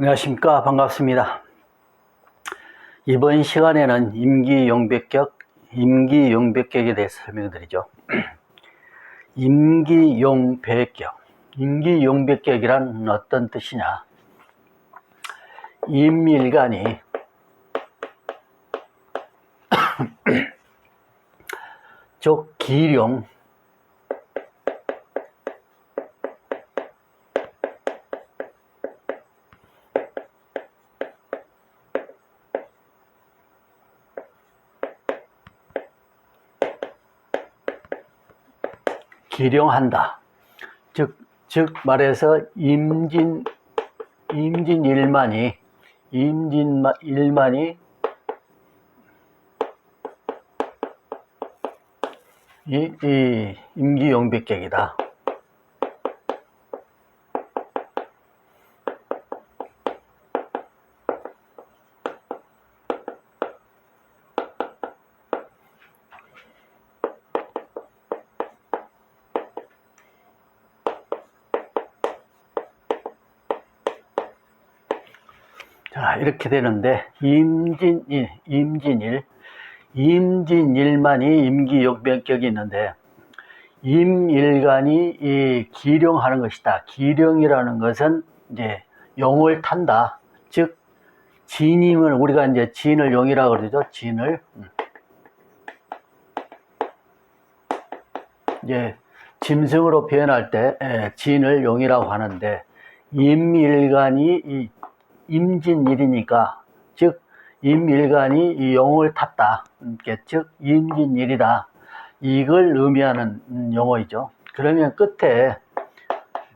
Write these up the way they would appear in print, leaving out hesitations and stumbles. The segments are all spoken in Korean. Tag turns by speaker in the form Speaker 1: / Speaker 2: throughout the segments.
Speaker 1: 안녕하십니까. 반갑습니다. 이번 시간에는 임기용백격에 대해서 설명드리죠. 임기용백격이란 어떤 뜻이냐? 임일간이 즉 기령한다. 즉 말해서 임진일만이 이 임기용백격이다. 자, 이렇게 되는데 임진일만이 임기용백격이 있는데 임일간이 이 기령하는 것이다. 기령이라는 것은 이제 용을 탄다. 즉 진임을 우리가 이제 진을 용이라고 그러죠. 진을 이제 짐승으로 표현할 때 진을 용이라고 하는데 임일간이 이 임진일이니까 즉 임일간이 이 용을 탔다. 즉 임진일이다. 이걸 의미하는 용어이죠. 그러면 끝에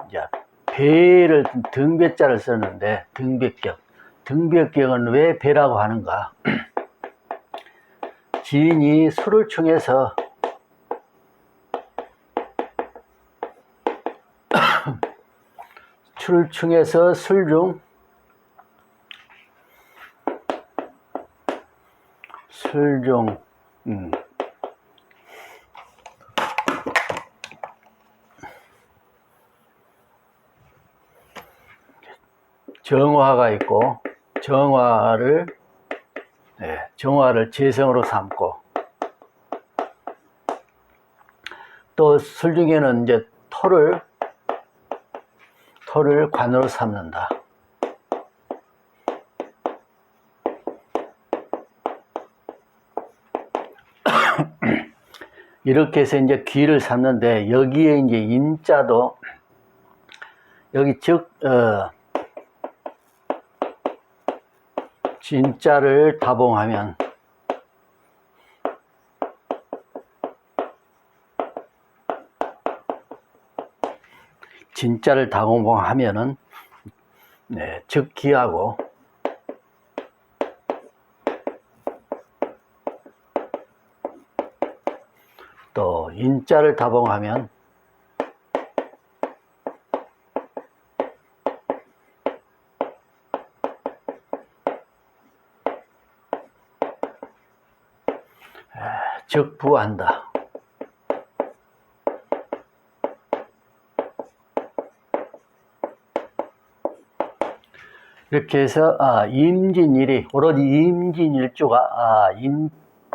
Speaker 1: 이제 배를 등배자를 썼는데 등백격은 왜 배라고 하는가? 진이 술을 충해서 술중 정화가 있고 정화를 재성으로 삼고 또 술 중에는 이제 토를 관으로 삼는다. 이렇게 해서 이제 귀를 삼는데 여기에 이제 인자도 여기 진자를 다봉하면 즉 기하고 또 인자를 다봉하면 즉 부한다. 이렇게 해서 임진일이 오로지 임진일주가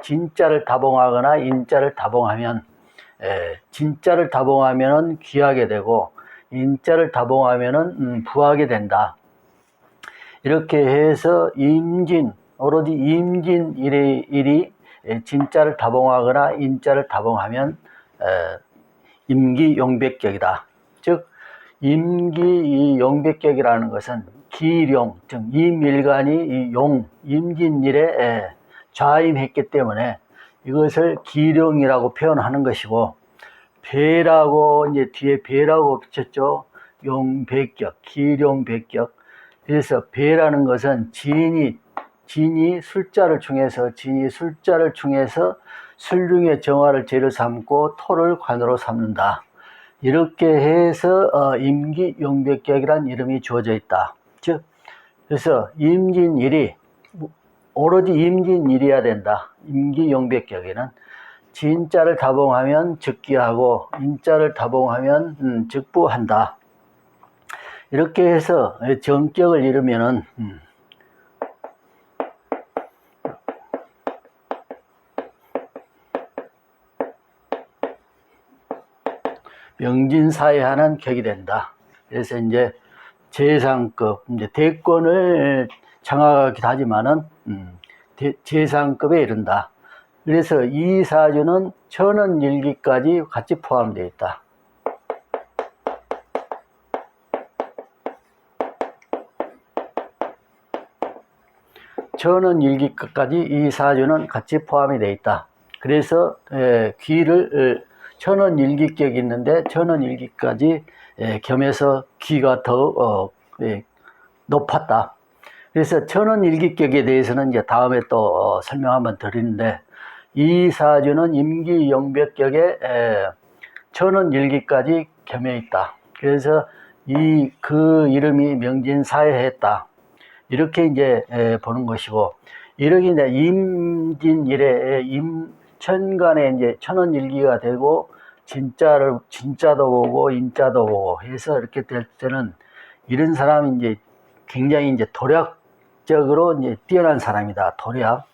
Speaker 1: 진자를 다봉하거나 인자를 다봉하면 진자를 다봉하면은 귀하게 되고 인자를 다봉하면은 부하게 된다. 이렇게 해서 오로지 임진일이 진자를 다봉하거나 인자를 다봉하면 임기용백격이다. 즉 임기용백격이라는 것은 기령, 즉 임일간이 임진일에 좌임했기 때문에 이것을 기령이라고 표현하는 것이고, 배라고 이제 뒤에 배라고 붙였죠. 용백격, 기령백격. 그래서 배라는 것은 진이 술자를 충해서 술 중에 정화를 재료 삼고 토를 관으로 삼는다. 이렇게 해서 임기용백격이란 이름이 주어져 있다. 즉 그래서 임진일이 오로지 임진일이어야 된다. 임기용백격에는 진자를 다봉하면 즉기하고 인자를 다봉하면 즉부한다. 이렇게 해서 정격을 이루면은 명진사회하는 격이 된다. 그래서 이제 재상급, 이제 대권을 장악하기도 하지만은 재상급에 이른다. 그래서 이 사주는 천원일기까지 같이 포함되어 있다. 천원일기까지 이 사주는 같이 포함이 되어 있다. 그래서 귀를 천원일기격이 있는데 천원일기까지 겸해서 귀가 더 높았다. 그래서 천원일기격에 대해서는 이제 다음에 또 설명 한번 드리는데, 이 사주는 임기영백격에 천원일기까지 겸해 있다. 그래서 그 이름이 명진사회했다. 이렇게 이제 보는 것이고, 이렇게 이제 임진일에 임천간에 이제 천원일기가 되고 진짜도 보고 인자도 보고 해서 이렇게 될 때는 이런 사람이 이제 굉장히 이제 도략적으로 이제 뛰어난 사람이다. 도략.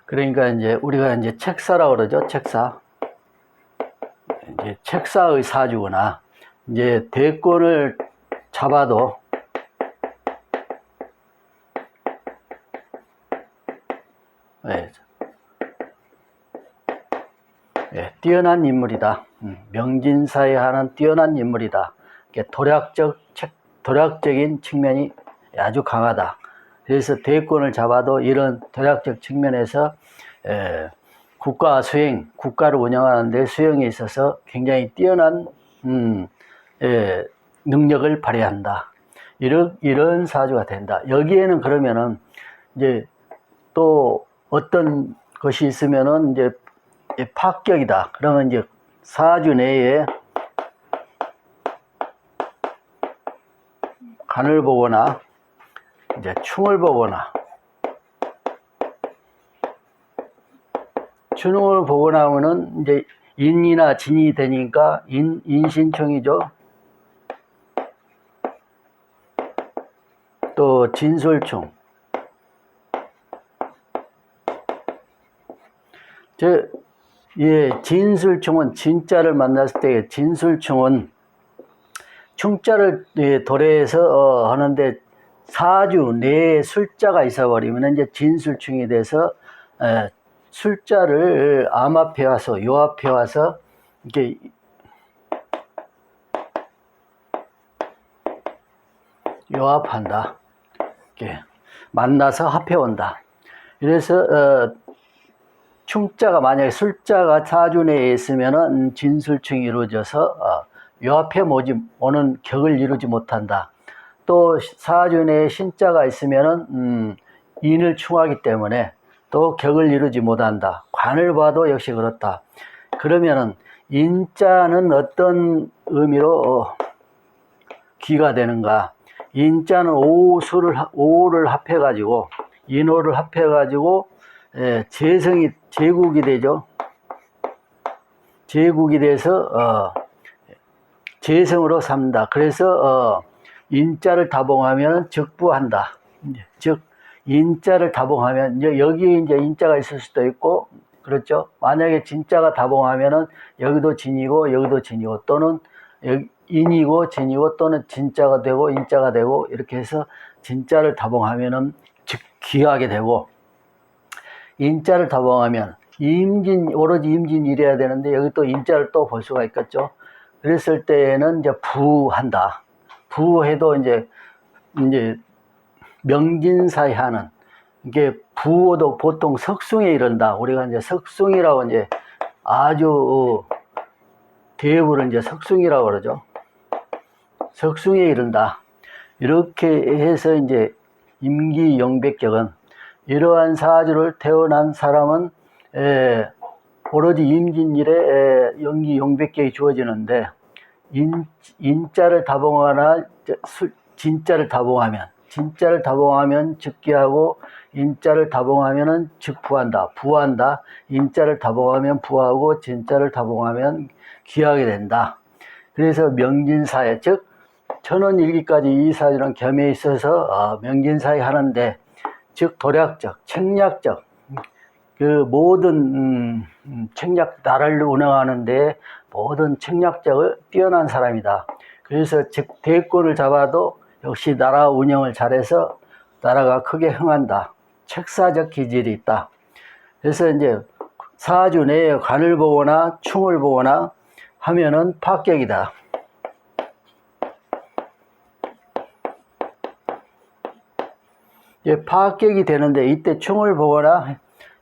Speaker 1: 그러니까 이제 우리가 이제 책사라고 그러죠. 책사. 이제 책사의 사주구나. 이제 대권을 잡아도 뛰어난 인물이다. 명진사에 하는 뛰어난 인물이다. 도략적인 측면이 아주 강하다. 그래서 대권을 잡아도 이런 도략적 측면에서 국가를 운영하는 데 수행에 있어서 굉장히 뛰어난 능력을 발휘한다. 이런 사주가 된다. 여기에는 그러면은 이제 또 어떤 것이 있으면은 이제 파격이다. 그러면 이제 사주 내에 간을 보거나 이제 충을 보거나 충을 보고 나면은 이제 인이나 진이 되니까 인신충이죠. 또 진술충. 진술충은 진자를 만났을 때 진술충은 충자를 도래해서 하는데 사주 내에 술자가 있어버리면 이제 진술충이 돼서 술자를 암합해 와서 요합해 와서 이렇게 요합한다. 이렇게 만나서 합해 온다. 그래서 충자가 만약에 술자가 사주 내에 있으면은 진술충이 이루어져서 요합해 오는 격을 이루지 못한다. 또 사주 내에 신자가 있으면은 인을 충하기 때문에 또 격을 이루지 못한다. 관을 봐도 역시 그렇다. 그러면은 인자는 어떤 의미로 귀가 되는가? 인자는 오를 합해가지고 인오를 합해가지고 제국이 되죠. 제국이 돼서 재성으로 삼다. 그래서 인자를 다봉하면 적부한다. 즉 인자를 다봉하면 여기에 이제 인자가 있을 수도 있고, 그렇죠. 만약에 진자가 다봉하면은 여기도 진이고 여기도 진이고, 또는 인이고 진이고, 또는 진자가 되고 인자가 되고, 이렇게 해서 진자를 다봉하면은 즉 귀하게 되고, 인자를 다봉하면 오로지 임진이래야 되는데 여기 또 인자를 또 볼 수가 있겠죠. 그랬을 때에는 이제 부한다. 부해도 이제 명진사회하는, 이게 부호도 보통 석숭에 이른다. 우리가 이제 석숭이라고 이제 아주 대부를 이제 석숭이라고 그러죠. 석숭에 이른다. 이렇게 해서 이제 임기영백격은 이러한 사주를 태어난 사람은 오로지 임진일에 영기영백격이 주어지는데, 인자를 다봉하나 진자를 다봉하면 진자를 다봉하면 즉기하고 인자를 다봉하면은 즉부한다. 부한다. 인자를 다봉하면 부하고 진자를 다봉하면 귀하게 된다. 그래서 명진사에 즉 천원일기까지 이 사주는 겸해 있어서 명진사에 하는데 즉 도략적, 책략적 그 모든 책략 나라를 운영하는데 모든 책략적을 뛰어난 사람이다. 그래서 즉 대권을 잡아도 역시 나라 운영을 잘해서 나라가 크게 흥한다. 책사적 기질이 있다. 그래서 이제 사주 내에 관을 보거나 충을 보거나 하면은 파격이다. 파격이 되는데 이때 충을 보거나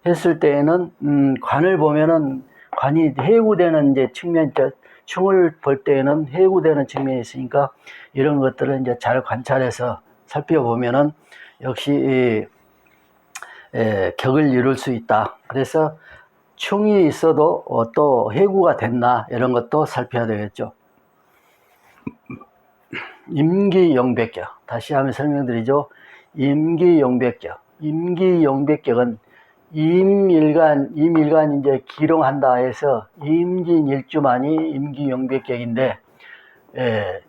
Speaker 1: 했을 때에는 관을 보면은 관이 해구되는 이제 측면, 충을 볼 때에는 해구되는 측면이 있으니까 이런 것들을 이제 잘 관찰해서 살펴보면은 역시 격을 이룰 수 있다. 그래서 충이 있어도 또 해구가 됐나 이런 것도 살펴야 되겠죠. 임기용백격 다시 한번 설명드리죠. 임기용백격 임기용백격은 임일간 이제 기롱한다 해서 임진일주만이 임기용백격인데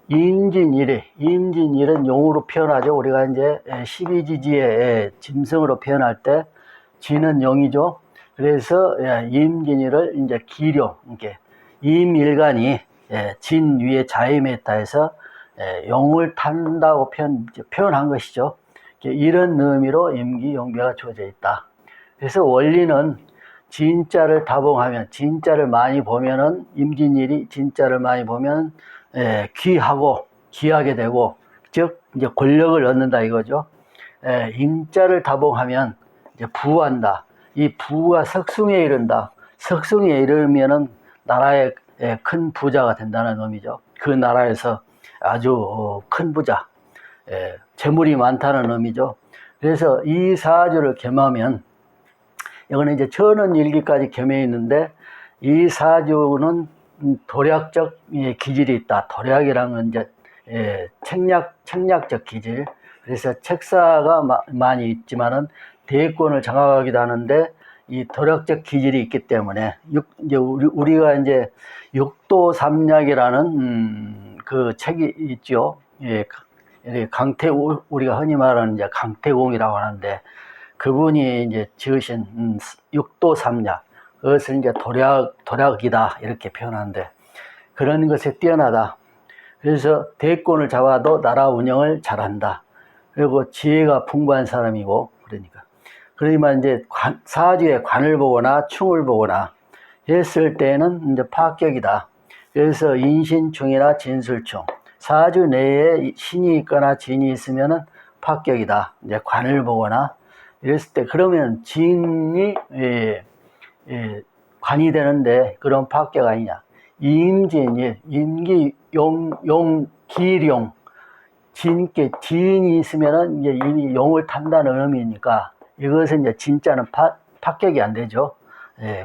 Speaker 1: 임진일은 용으로 표현하죠. 우리가 이제 12지지의 짐승으로 표현할 때 지는 용이죠. 그래서 임진일을 이제 기룡 이렇게 임일간이 진 위에 자임했다 해서 용을 탄다고 표현한 것이죠. 이런 의미로 임기용배가 주어져 있다. 그래서 원리는 진자를 다봉하면 진자를 많이 보면은 임진일이 진자를 많이 보면 귀하고 귀하게 되고 즉 이제 권력을 얻는다 이거죠. 인자를 다봉하면 이제 부한다. 이 부가 석숭에 이른다. 석숭에 이르면은 나라의 큰 부자가 된다는 의미죠. 그 나라에서 아주 큰 부자, 재물이 많다는 의미죠. 그래서 이 사주를 겸하면 이거는 이제 천원일기까지 겸해 있는데 이 사주는 도략적 기질이 있다. 도략이라는 건 이제 책략적 기질. 그래서 책사가 많이 있지만은 대권을 장악하기도 하는데 이 도략적 기질이 있기 때문에 이제 우리가 이제 육도삼략이라는 그 책이 있죠. 우리가 흔히 말하는 이제 강태공이라고 하는데 그분이 이제 지으신 육도삼략 그것을 이제 도략이다 이렇게 표현하는데 그런 것에 뛰어나다. 그래서 대권을 잡아도 나라 운영을 잘한다. 그리고 지혜가 풍부한 사람이고 그러지만 이제 사주에 관을 보거나 충을 보거나 했을 때는 이제 파격이다. 그래서 인신충이나 진술충 사주 내에 신이 있거나 진이 있으면은 파격이다. 이제 관을 보거나 이랬을 때 그러면 진이 관이 되는데 그런 파격 아니냐. 임진일, 임기용, 기룡, 진이 있으면은 이제 이미 용을 탄다는 의미니까 이것은 이제 진짜는 파격이 안 되죠.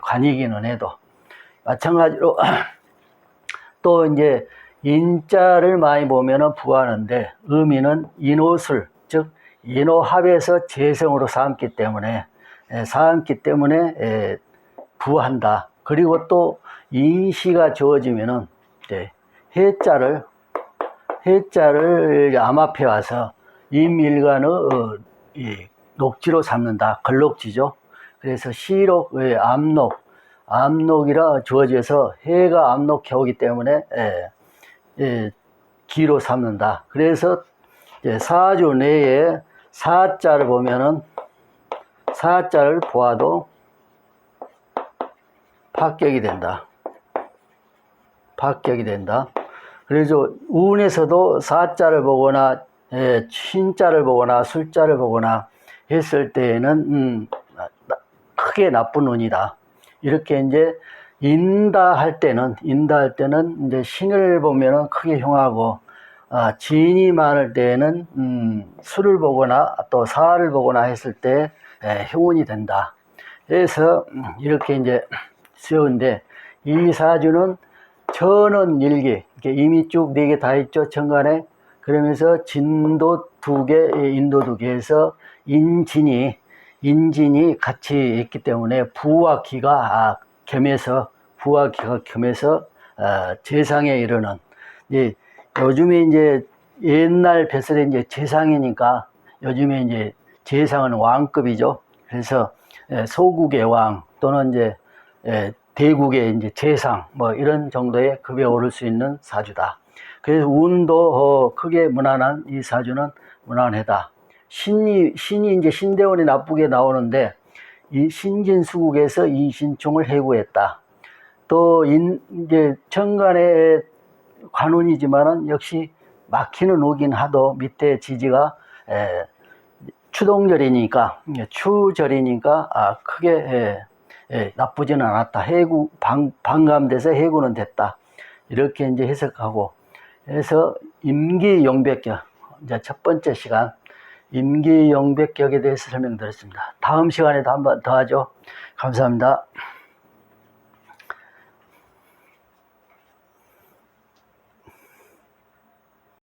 Speaker 1: 관이기는 해도. 마찬가지로 또 이제 인자를 많이 보면은 부하는데 의미는 인호술, 즉 인호합에서 재성으로 삼기 때문에 부한다. 그리고 또 인시가 주어지면은 해자를 암합해 와서 임일간의 녹지로 삼는다. 걸록지죠. 그래서 시록, 암록이라 주어져서 해가 암록해 오기 때문에 기로 삼는다. 그래서 사주 내에 사자를 보면은 사자를 보아도 파격이 된다. 그래서 운에서도 사자를 보거나 신자를 보거나 술자를 보거나 했을 때에는 크게 나쁜 운이다. 이렇게 이제 인다할 때는 이제 신을 보면은 크게 흉하고 진이 많을 때에는 술을 보거나 또 사를 보거나 했을 때 행운이 된다. 그래서 이렇게 이제 세운데 이 사주는 천원일기 이미 쭉 4개 다 있죠. 천간에 그러면서 진도 두 개, 인도 두 개에서 인진이 같이 있기 때문에 부와 기가 겸해서 재상에 이르는, 요즘에 이제 옛날 뱃설에 이제 재상이니까 요즘에 이제 재상은 왕급이죠. 그래서 소국의 왕 또는 이제 대국의 이제 재상 뭐 이런 정도의 급에 오를 수 있는 사주다. 그래서 운도 크게 무난한 이 사주는 무난하다. 신이 이제 신대원이 나쁘게 나오는데 이 신진수국에서 이신충을 해구했다. 또 이제 천간의 관운이지만은 역시 막히는 오긴 하도 밑에 지지가 추절이니까 크게 나쁘지는 않았다. 반감돼서 해구는 됐다. 이렇게 이제 해석하고, 그래서 임기용백격, 이제 첫 번째 시간 임기용백격에 대해서 설명드렸습니다. 다음 시간에도 한번 더 하죠. 감사합니다.